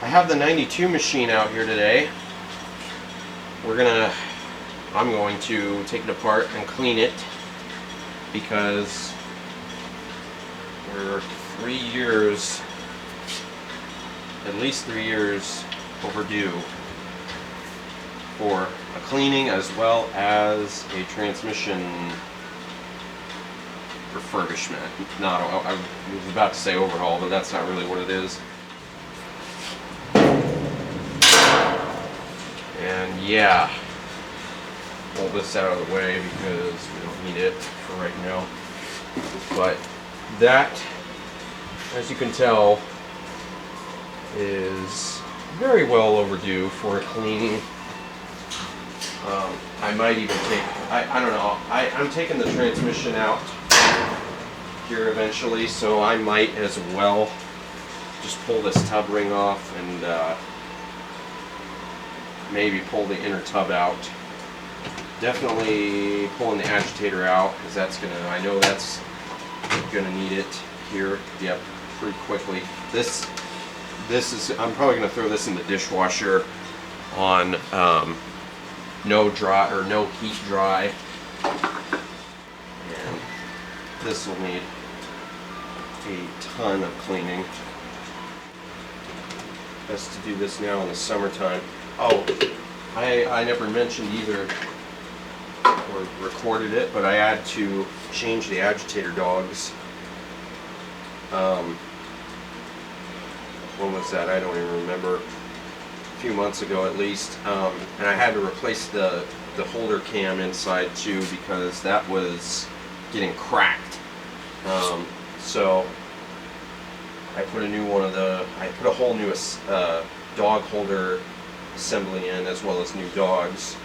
I have the 92 machine out here today. I'm going to take it apart and clean it because we're 3 years, at least 3 years overdue for a cleaning as well as a transmission refurbishment. I was about to say overhaul, but that's not really what it is. And yeah, pull this out of the way because we don't need it for right now. But that, as you can tell, is very well overdue for a cleaning. I might even I don't know, I'm taking the transmission out here eventually, so I might as well just pull this tub ring off and maybe pull the inner tub out. Definitely pulling the agitator out, because I know that's gonna need it here. Yep, pretty quickly. This is, I'm probably gonna throw this in the dishwasher on no heat dry, and this will need a ton of cleaning. Best to do this now in the summertime. Oh, I never mentioned either or recorded it, but I had to change the agitator dogs. When was that? I don't even remember. A few months ago at least. And I had to replace the holder cam inside too because that was getting cracked. So I put a whole new dog holder assembly in, as well as new dogs,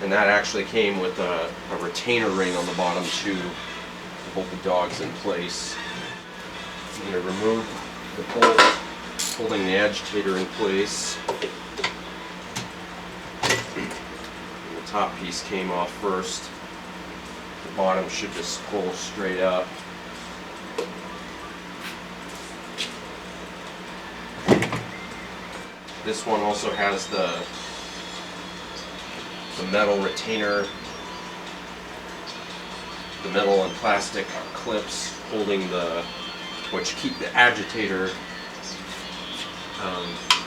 and that actually came with a retainer ring on the bottom too to hold the dogs in place. I'm going to remove the bolt holding the agitator in place. The top piece came off first. The bottom should just pull straight up. This one also has the metal retainer, the metal and plastic clips holding which keep the agitator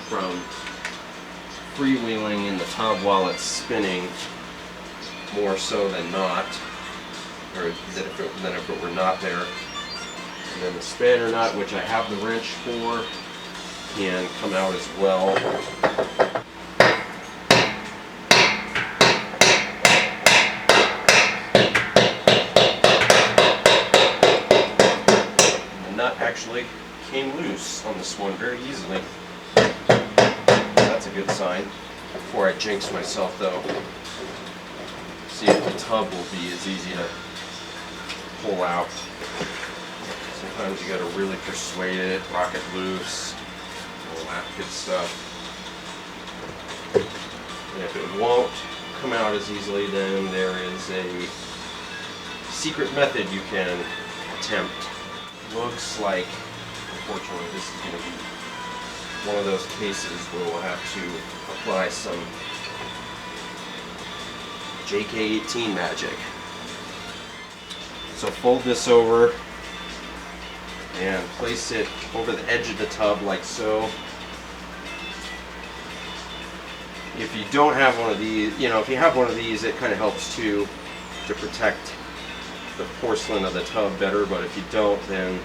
from freewheeling in the tub while it's spinning, more so than not, or than if it were not there. And then the spanner nut, which I have the wrench for, can come out as well. The nut actually came loose on this one very easily. That's a good sign. Before I jinx myself though, see if the tub will be as easy to pull out. Sometimes you gotta really persuade it, rock it loose, all that good stuff. And if it won't come out as easily, then there is a secret method you can attempt. Looks like, unfortunately, this is going to be one of those cases where we'll have to apply some JK18 magic. So fold this over and place it over the edge of the tub like so. If you don't have one of these, if you have one of these, it kind of helps too to protect the porcelain of the tub better, but if you don't, then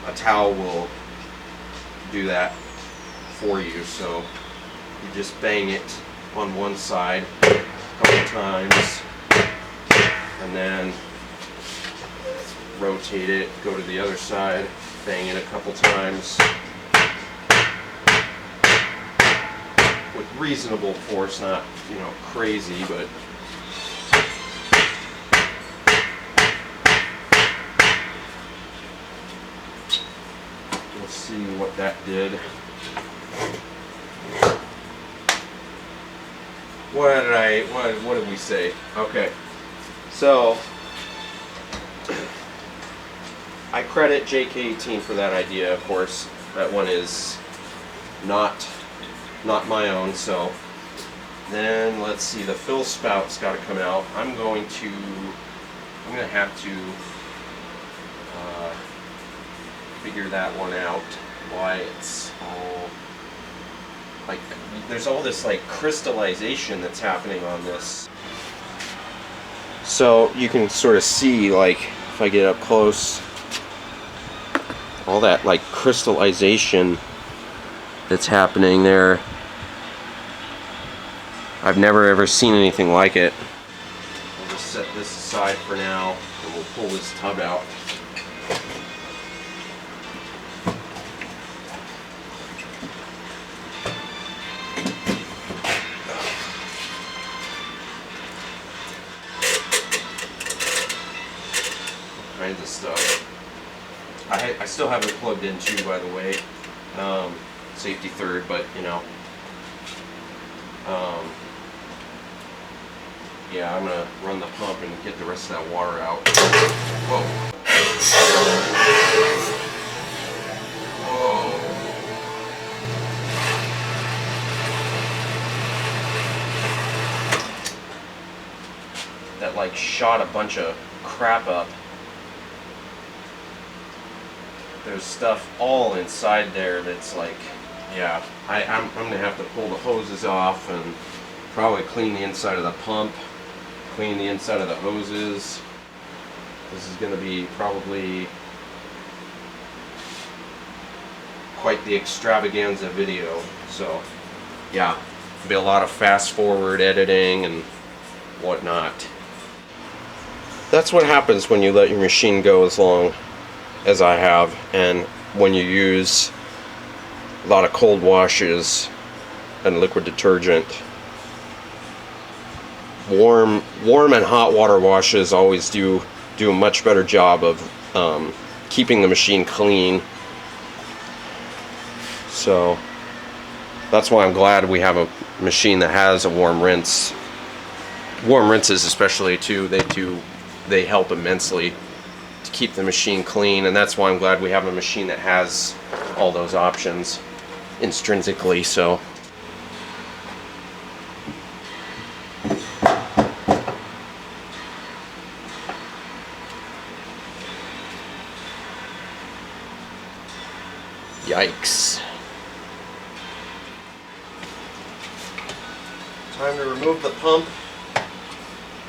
a towel will do that for you. So you just bang it on one side a couple times and then rotate it, go to the other side, bang it a couple times with reasonable force, not crazy, but we'll see what that did. What did we say? Okay, so I credit JK18 for that idea, of course. That one is not not my own. So then let's see, the fill spout's got to come out. I'm going to have to figure that one out, why it's all like, there's all this like crystallization that's happening on this. So you can sort of see, like, if I get up close, all that like crystallization that's happening there. I've never ever seen anything like it. We'll just set this aside for now, and we'll pull this tub out. All kinds of stuff. I still have it plugged in too, by the way. Safety third, but you know. Yeah, I'm gonna run the pump and get the rest of that water out. Whoa. Whoa. That like shot a bunch of crap up. There's stuff all inside there that's like, yeah, I'm gonna have to pull the hoses off and probably clean the inside of the pump, clean the inside of the hoses. This is gonna be probably quite the extravaganza video. So yeah, there'll be a lot of fast forward editing and whatnot. That's what happens when you let your machine go as long as I have, and when you use a lot of cold washes and liquid detergent. Warm and hot water washes always do a much better job of keeping the machine clean. So that's why I'm glad we have a machine that has a warm rinse. Warm rinses especially too, they help immensely to keep the machine clean, and that's why I'm glad we have a machine that has all those options intrinsically. So yikes. Time to remove the pump,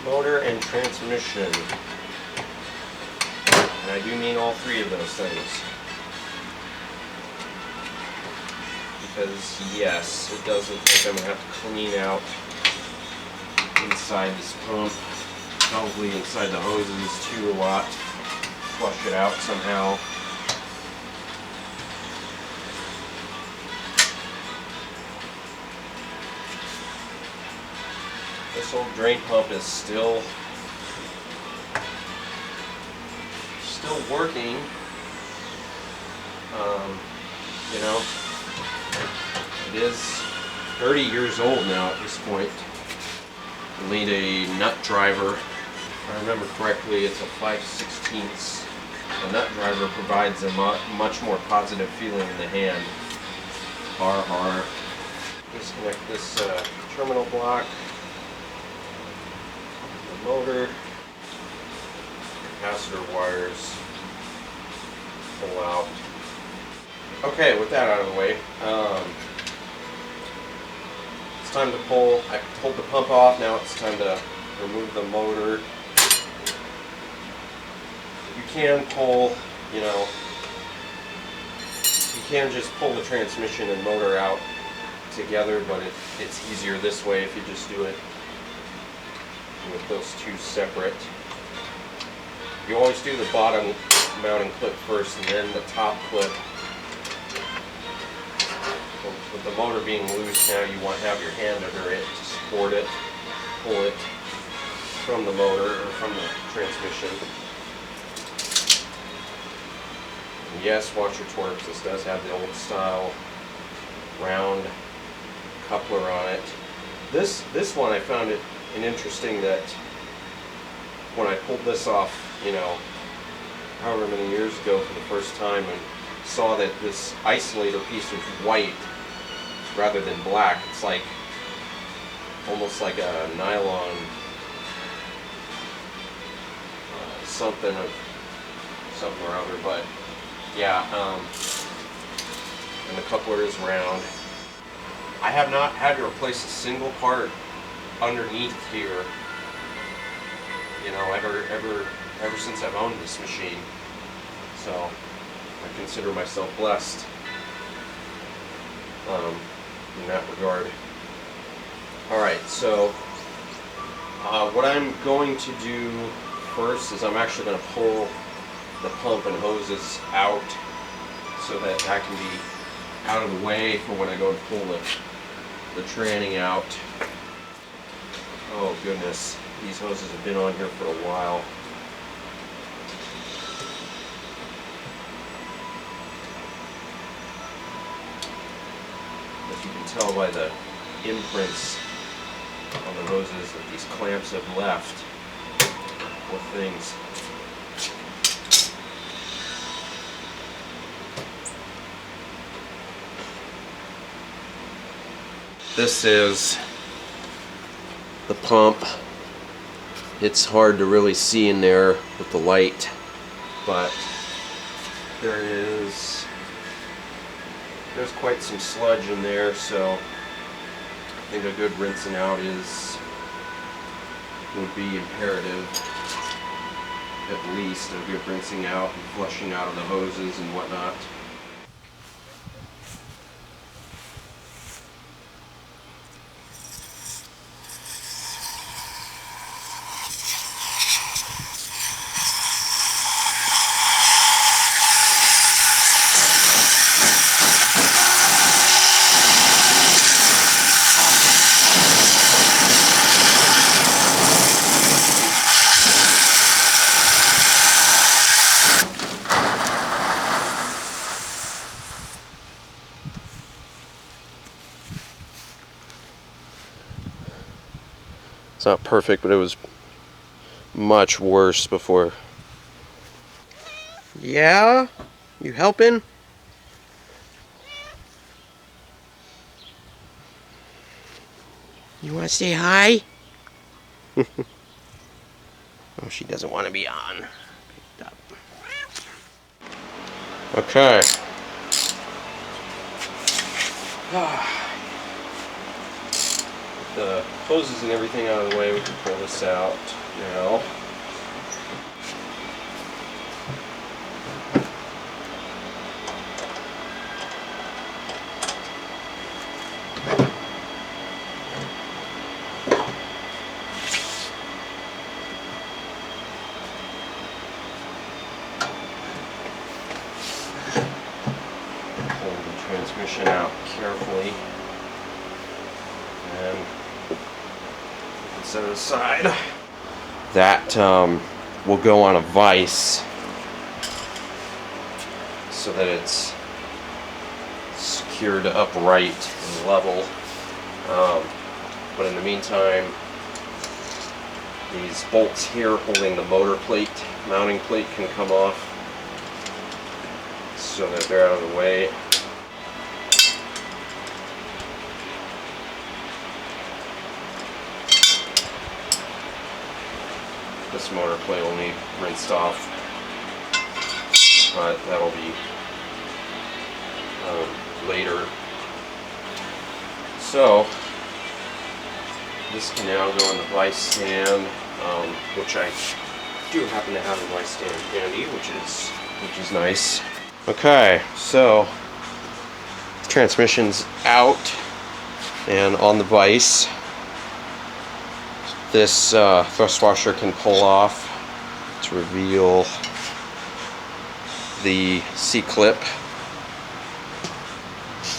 motor, and transmission. And I do mean all three of those things. Because yes, it does look like I'm going to have to clean out inside this pump, probably inside the hoses too a lot, flush it out somehow. This old drain pump is still working. You know, it is 30 years old now at this point. You'll need a nut driver. If I remember correctly, it's a 5/16. The nut driver provides a much more positive feeling in the hand. Har. Disconnect this terminal block. The motor. Capacitor wires. Pull out. Okay, with that out of the way, it's time to pull. I pulled the pump off, now it's time to remove the motor. You can pull, you know, you can just pull the transmission and motor out together, but it's easier this way if you just do it with those two separate. You always do the bottom mounting clip first and then the top clip. With the motor being loose now, you want to have your hand under it to support it, pull it from the motor or from the transmission. And yes, watch your torques. This does have the old style round coupler on it. This one I found it interesting that when I pulled this off, you know, however many years ago for the first time, and saw that this isolator piece was white, rather than black. It's like almost like a nylon something or other, but yeah, and the coupler is round. I have not had to replace a single part underneath here, you know, ever since I've owned this machine. So I consider myself blessed in that regard. Alright, so what I'm going to do first is I'm actually going to pull the pump and hoses out so that that can be out of the way for when I go to pull the tranny out. Oh goodness, these hoses have been on here for a while. If you can tell by the imprints on the hoses that these clamps have left, poor things. This is the pump. It's hard to really see in there with the light, but there's quite some sludge in there, so I think a good rinsing out would be imperative. At least a good rinsing out and flushing out of the hoses and whatnot. It's not perfect, but it was much worse before. Yeah? You helping? You want to say hi? Oh, she doesn't want to be on. Okay. The hoses and everything out of the way, we can pull this out now. Pull the transmission out carefully and set it aside. That will go on a vise so that it's secured upright and level. But in the meantime, these bolts here holding the motor plate, mounting plate, can come off so that they're out of the way. This motor plate will need rinsed off, but that'll be later. So this can now go on the vice stand, which I do happen to have a vice stand handy, which is nice. Okay, so the transmission's out and on the vise. This thrust washer can pull off to reveal the C-clip,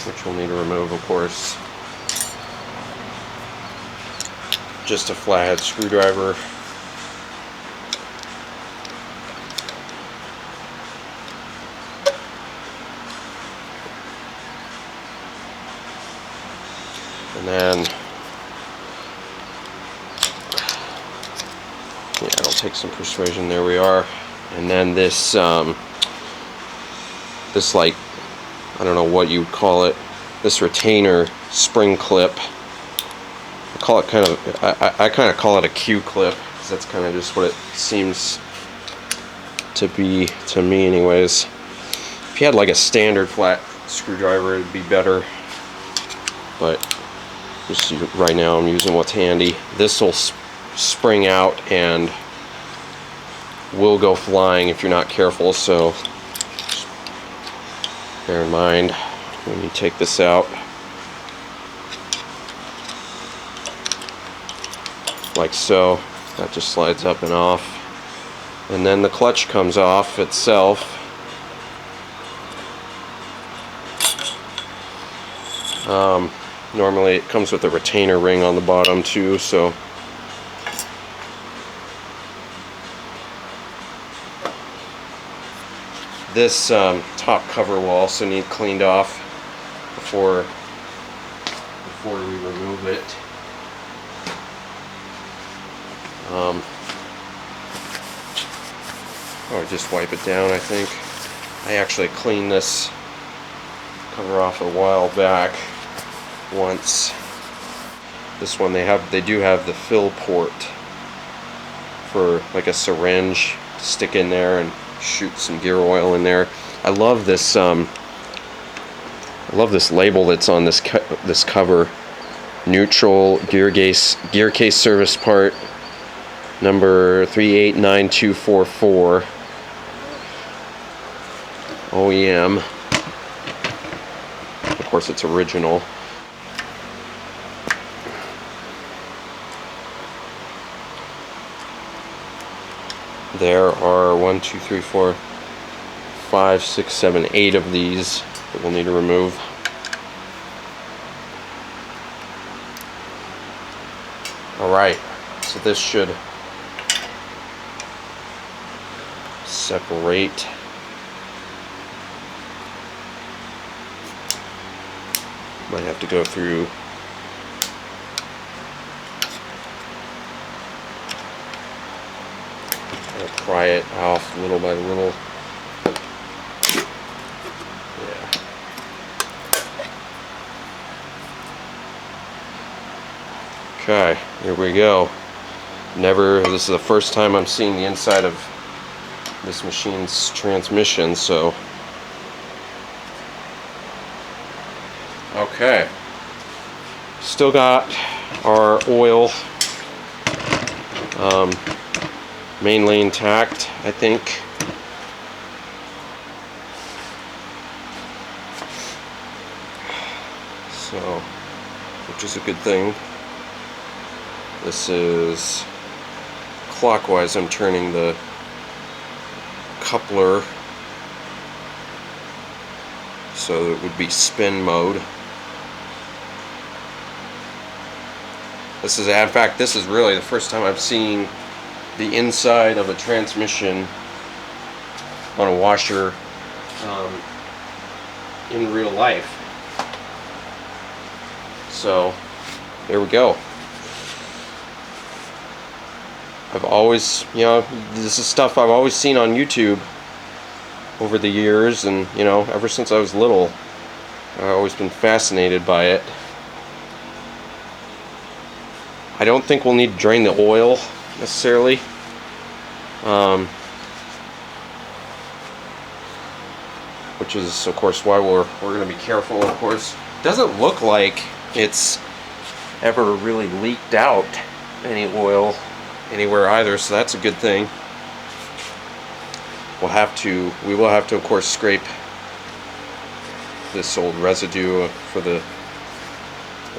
which we'll need to remove, of course. Just a flathead screwdriver. And then, yeah, it'll take some persuasion. There we are. And then this, this, like, I don't know what you would call it. this retainer spring clip. I call it kind of, I kind of call it a Q clip, because that's kind of just what it seems to be to me anyways. If you had like a standard flat screwdriver, it'd be better, but just right now I'm using what's handy. This will spring out and will go flying if you're not careful, so just bear in mind when you take this out. Like so. That just slides up and off, and then the clutch comes off itself. Normally it comes with a retainer ring on the bottom too, so this top cover will also need cleaned off before we remove it. Or just wipe it down, I think. I actually cleaned this cover off a while back once. This one they do have the fill port for like a syringe to stick in there and shoot some gear oil in there. I love this label that's on this cover. Neutral gear case service part number 389244 OEM. Of course it's original. There are 1, 2, 3, 4, 5, 6, 7, 8 of these that we'll need to remove. Alright, so this should separate. Might have to go through and pry it off little by little. Yeah. Okay, here we go. This is the first time I'm seeing the inside of this machine's transmission, so okay. Still got our oil mainly intact, I think. So, which is a good thing. This is clockwise. I'm turning the coupler so it would be spin mode. This is, in fact, this is really the first time I've seen the inside of a transmission on a washer in real life. So there we go. I've always, this is stuff I've always seen on YouTube over the years, and ever since I was little, I've always been fascinated by it. I don't think we'll need to drain the oil necessarily. Which is, of course, why we're going to be careful. Of course, doesn't look like it's ever really leaked out any oil anywhere either, so that's a good thing. We will have to, of course, scrape this old residue for the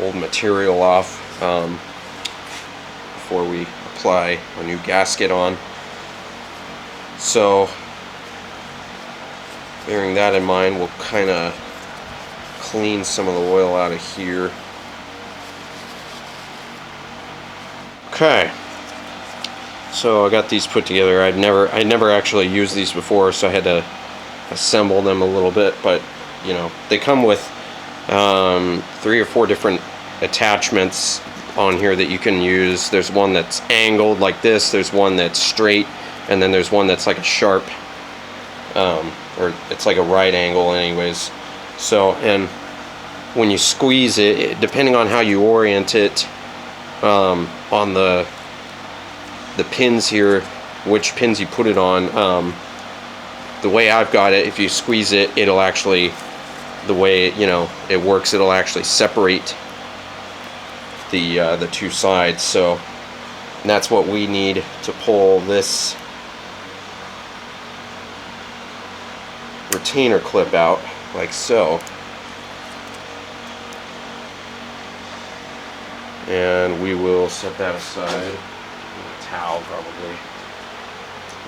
old material off before we apply a new gasket on. So, bearing that in mind, we'll kind of clean some of the oil out of here. Okay. So I got these put together. I never actually used these before, so I had to assemble them a little bit. But they come with 3 or 4 different attachments on here that you can use. There's one that's angled like this. There's one that's straight, and then there's one that's like a sharp, or it's like a right angle, anyways. So, and when you squeeze it, depending on how you orient it on the pins here, which pins you put it on, the way I've got it, if you squeeze it, it'll actually, the way it works, it'll actually separate the two sides. So that's what we need to pull this retainer clip out, like so. And we will set that aside with a towel probably.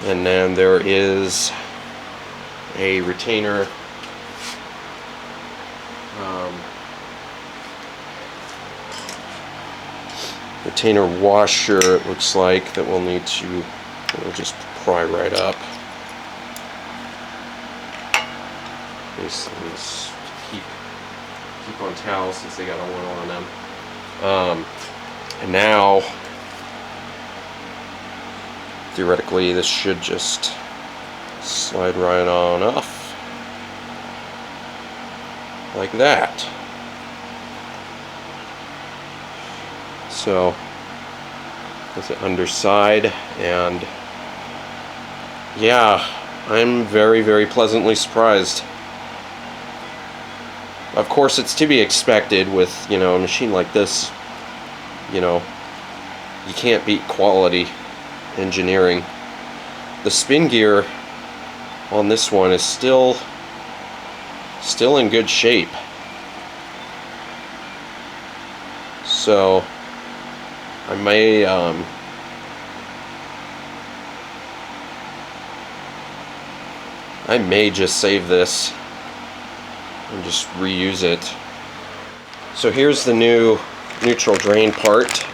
And then there is a retainer retainer washer, it looks like, that we'll need to, we'll just pry right up. These things keep on towels since they got oil on them. And now, theoretically, this should just slide right on off, like that. So, that's the underside, and yeah, I'm very, very pleasantly surprised. Of course, it's to be expected with, a machine like this. You can't beat quality engineering. The spin gear on this one is still in good shape. So I may just save this and just reuse it. So here's the new neutral drain part.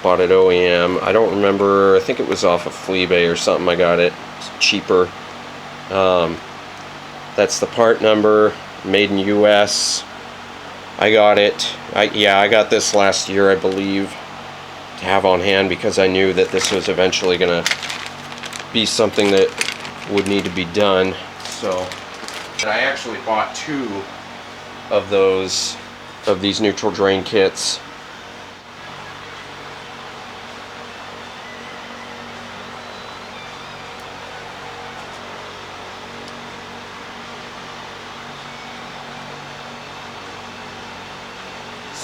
Bought at OEM. I don't remember, I think it was off of Fleabay or something. I got it cheaper. That's the part number, made in US. I got it. I got this last year, I believe, to have on hand because I knew that this was eventually gonna be something that would need to be done. So I actually bought 2 of these neutral drain kits.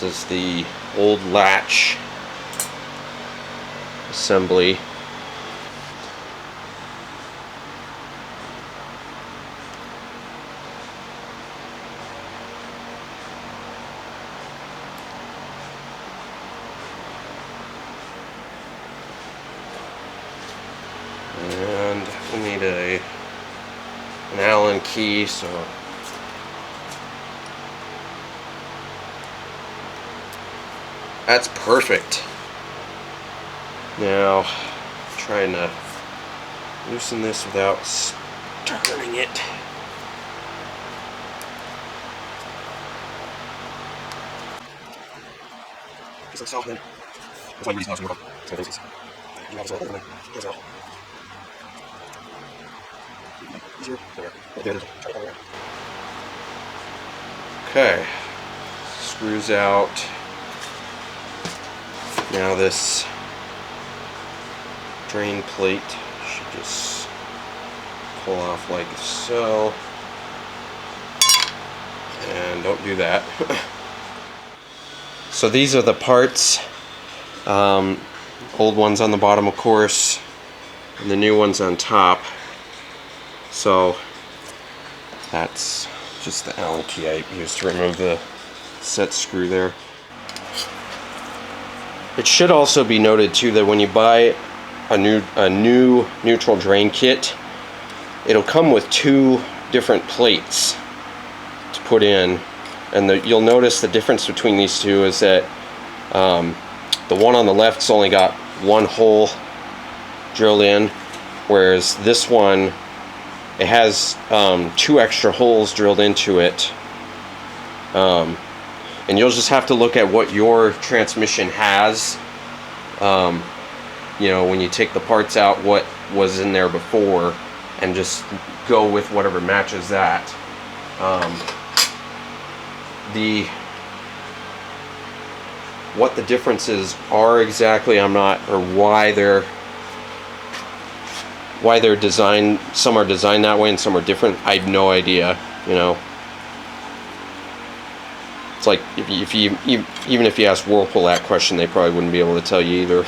This is the old latch assembly. And we need an Allen key, so that's perfect. Now, trying to loosen this without turning it. Just like so, then. That's why everybody's not okay, screws out. Now this drain plate should just pull off like so, and don't do that. So these are the parts, old ones on the bottom, of course, and the new ones on top. So that's just the Allen key I used to remove the set screw there. It should also be noted too that when you buy a new neutral drain kit, it'll come with 2 different plates to put in, and you'll notice the difference between these 2 is that the one on the left's only got 1 hole drilled in, whereas this one, it has 2 extra holes drilled into it. And you'll just have to look at what your transmission has. When you take the parts out, what was in there before, and just go with whatever matches that. what the differences are exactly, I'm not, or why they're designed. Some are designed that way and some are different. I have no idea. You know, it's like if you even if you ask Whirlpool that question, they probably wouldn't be able to tell you either.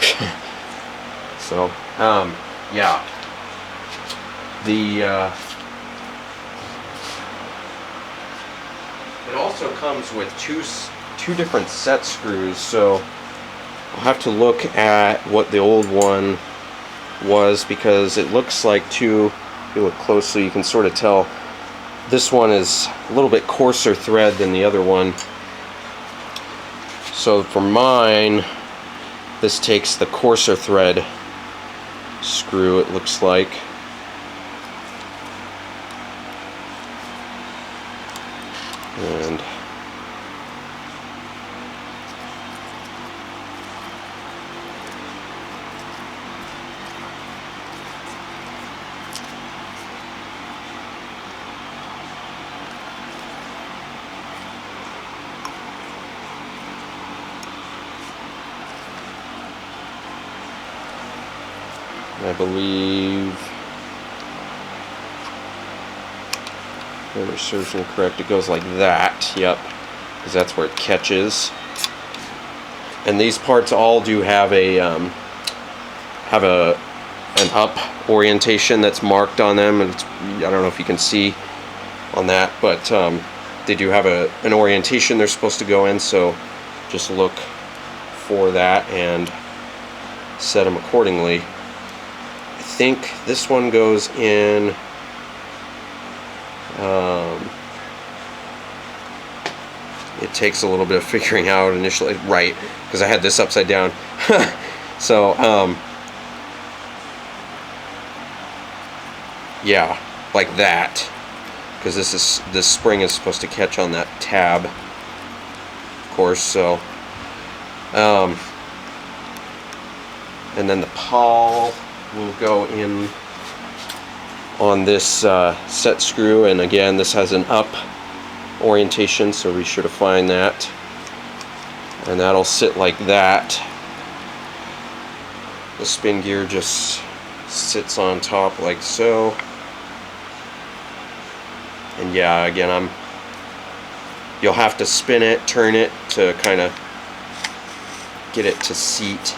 So yeah, it also comes with two different set screws, so I'll have to look at what the old one was, because it looks like two. If you look closely, you can sort of tell this one is a little bit coarser thread than the other one. So for mine, this takes the coarser thread screw, it looks like. And I believe, if memory serves me correct, it goes like that. Yep, because that's where it catches. And these parts all do have an up orientation that's marked on them, and I don't know if you can see on that, but they do have an orientation they're supposed to go in. So just look for that and set them accordingly. I think this one goes in it takes a little bit of figuring out initially, right, because I had this upside down. So yeah, like that, because this spring is supposed to catch on that tab, of course. So and then the pawl will go in on this set screw, and again, this has an up orientation, so be sure to find that, and that'll sit like that. The spin gear just sits on top like so, and yeah, again, you'll have to spin it, turn it to kind of get it to seat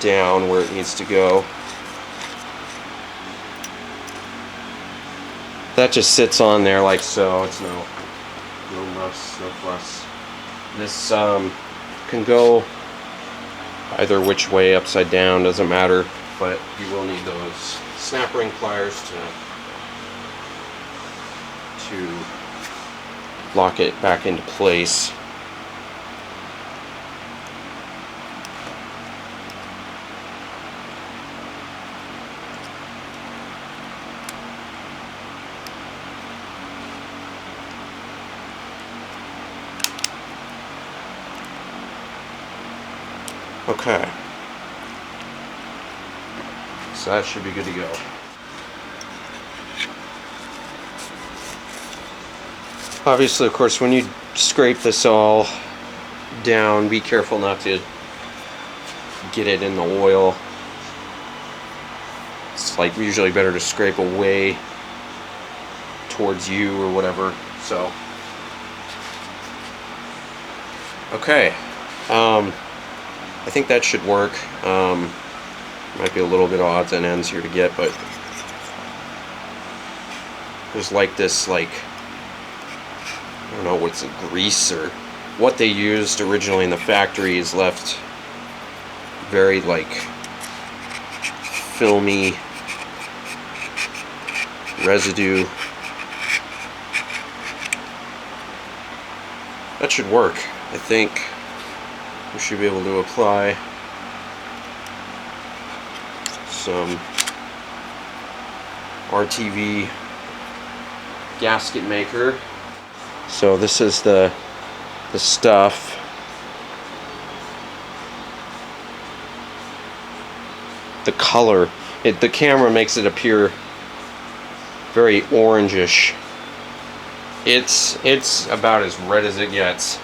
down where it needs to go. That just sits on there like so. It's no muss, no fuss. This can go either which way, upside down, doesn't matter, but you will need those snap ring pliers to lock it back into place. Okay, so that should be good to go. Obviously, of course, when you scrape this all down, be careful not to get it in the oil. It's like usually better to scrape away towards you or whatever. So, okay. I think that should work. Might be a little bit of odds and ends here to get, but there's like this, like, I don't know what's it, grease or what they used originally in the factory is left very like filmy residue. That should work, I think. We should be able to apply some RTV gasket maker. So this is the stuff. The color, the camera makes it appear very orangish. It's about as red as it gets.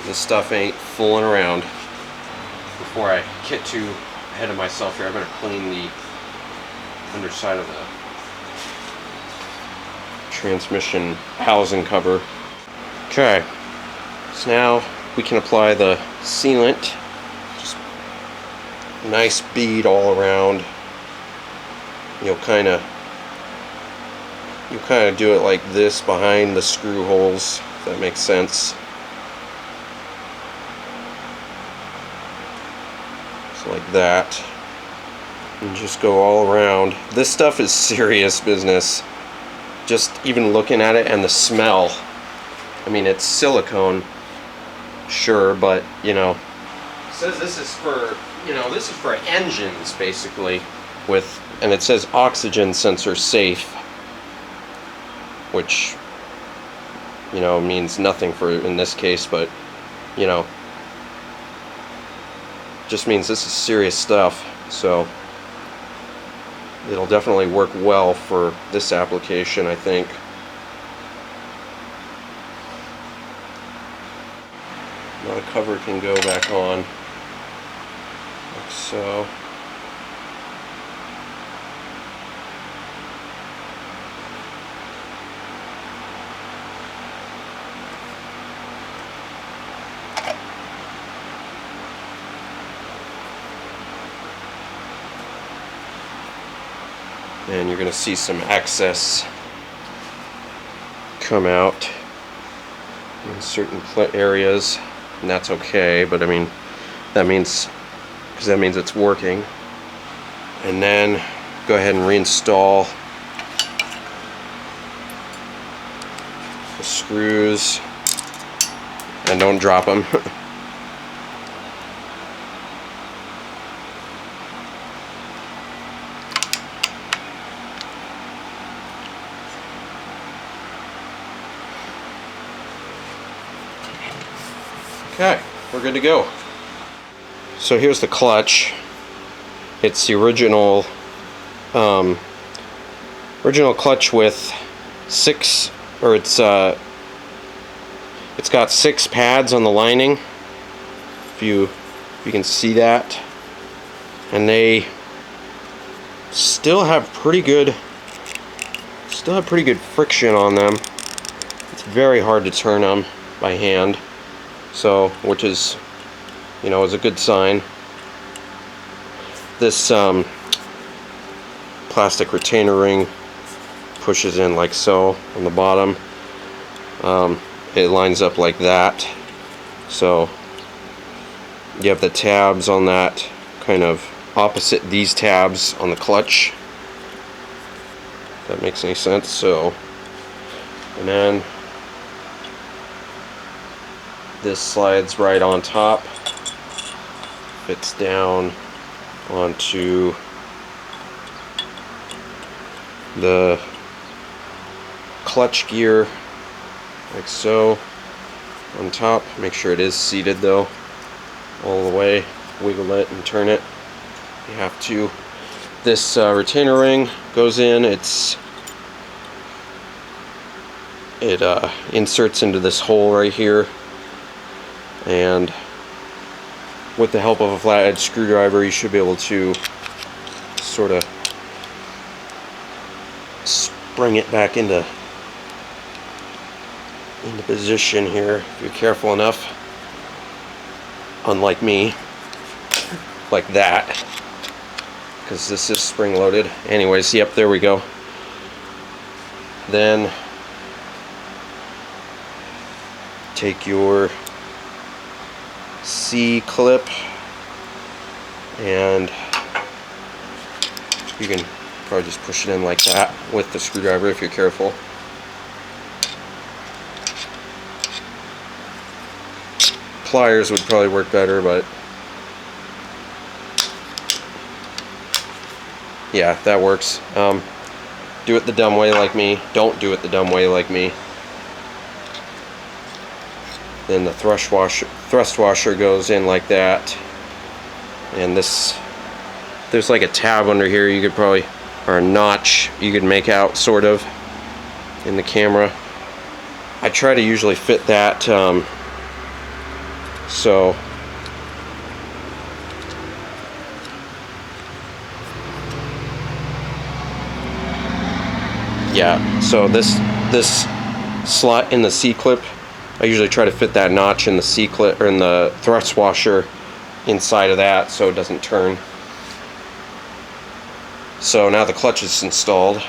This stuff ain't fooling around. Before I get too ahead of myself here, I'm going to clean the underside of the transmission housing cover. Okay, so now we can apply the sealant. Just nice bead all around. You'll kind of do it like this behind the screw holes, if that makes sense. So like that. And just go all around. This stuff is serious business. Just even looking at it, and the smell. I mean, it's silicone, sure, but you know, it says this is for, you know, this is for engines basically, and it says oxygen sensor safe, which, you know, means nothing for in this case, but you know, just means this is serious stuff. So it'll definitely work well for this application, I think. Now the cover can go back on, like so. And you're going to see some excess come out in certain areas, and that's okay, but I mean, that means it's working. And then go ahead and reinstall the screws, and don't drop them. Okay, we're good to go. So here's the clutch. It's the original clutch with it's got 6 pads on the lining. If you can see that, and they still have pretty good friction on them. It's very hard to turn them by hand. So, which is, you know, is a good sign. This plastic retainer ring pushes in like so on the bottom. It lines up like that. So you have the tabs on that kind of opposite these tabs on the clutch. If that makes any sense. So, and then this slides right on top, fits down onto the clutch gear like so on top. Make sure it is seated though all the way. Wiggle it and turn it. You have to. This retainer ring goes in. It inserts into this hole right here. And with the help of a flathead screwdriver, you should be able to sort of spring it back into position here if you're careful enough. Unlike me, like that, because this is spring loaded. Anyways, yep, there we go. Then take your C-clip, and you can probably just push it in like that with the screwdriver if you're careful. Pliers would probably work better, but yeah, that works. Do it the dumb way like me. Don't do it the dumb way like me. Then the thrust washer goes in like that, and there's like a tab under here. You could probably or a notch you could make out sort of in the camera. I try to usually fit that so yeah, so this slot in the C-clip, I usually try to fit that notch in the C-clip or in the thrust washer inside of that so it doesn't turn. So now the clutch is installed.